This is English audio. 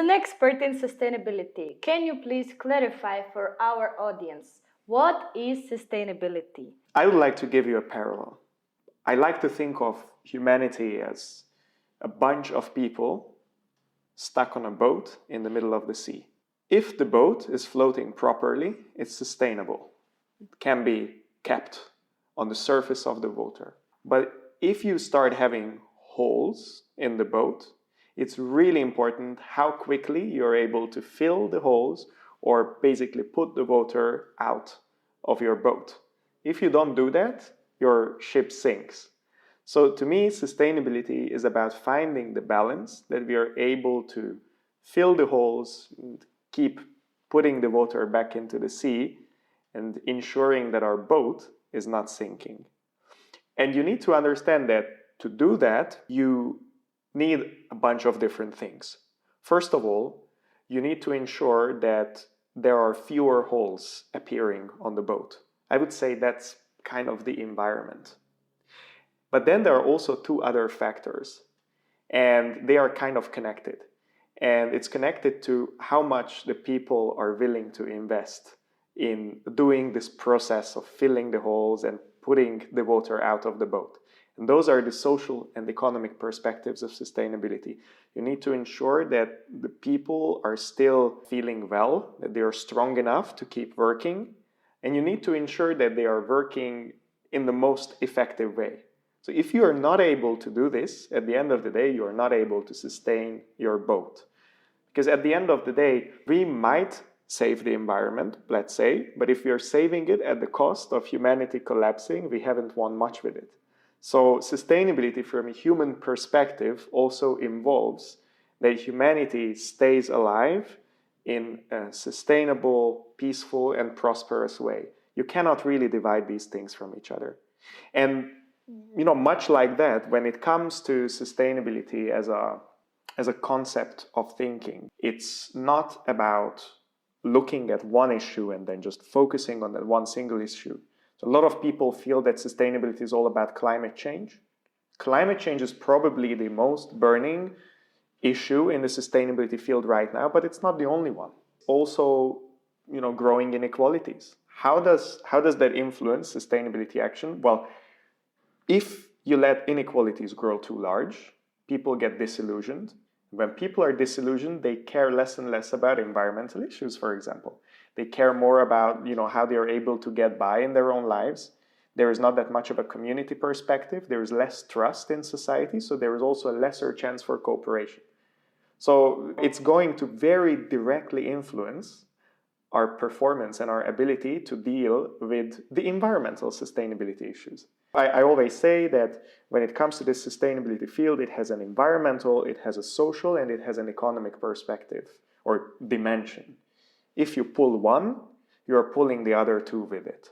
an expert in sustainability, can you please clarify for our audience, what is sustainability? I would like to give you a parallel. I like to think of humanity as a bunch of people stuck on a boat in the middle of the sea. If the boat is floating properly, it's sustainable. It can be kept on the surface of the water. But if you start having holes in the boat, it's really important how quickly you're able to fill the holes or basically put the water out of your boat. If you don't do that, your ship sinks. So to me, sustainability is about finding the balance that we are able to fill the holes, and keep putting the water back into the sea, and ensuring that our boat is not sinking. And you need to understand that to do that, you need a bunch of different things. First of all, you need to ensure that there are fewer holes appearing on the boat. I would say that's kind of the environment. But then there are also two other factors, and they are kind of connected. And it's connected to how much the people are willing to invest in doing this process of filling the holes and putting the water out of the boat. And those are the social and economic perspectives of sustainability. You need to ensure that the people are still feeling well, that they are strong enough to keep working, and you need to ensure that they are working in the most effective way. So if you are not able to do this, at the end of the day, you are not able to sustain your boat. Because at the end of the day, we might save the environment, let's say, but if we are saving it at the cost of humanity collapsing, we haven't won much with it. So sustainability from a human perspective also involves that humanity stays alive in a sustainable, peaceful, and prosperous way. You cannot really divide these things from each other. And much like that, when it comes to sustainability as a concept of thinking, it's not about looking at one issue and then just focusing on that one single issue. So a lot of people feel that sustainability is all about climate change. Climate change is probably the most burning issue in the sustainability field right now, but it's not the only one. Also, growing inequalities. How does that influence sustainability action? Well, if you let inequalities grow too large, people get disillusioned. When people are disillusioned, they care less and less about environmental issues, for example. They care more about, how they are able to get by in their own lives. There is not that much of a community perspective. There is less trust in society, so there is also a lesser chance for cooperation. So it's going to very directly influence our performance and our ability to deal with the environmental sustainability issues. I always say that when it comes to this sustainability field, it has an environmental, it has a social, and it has an economic perspective or dimension. If you pull one, you're pulling the other two with it.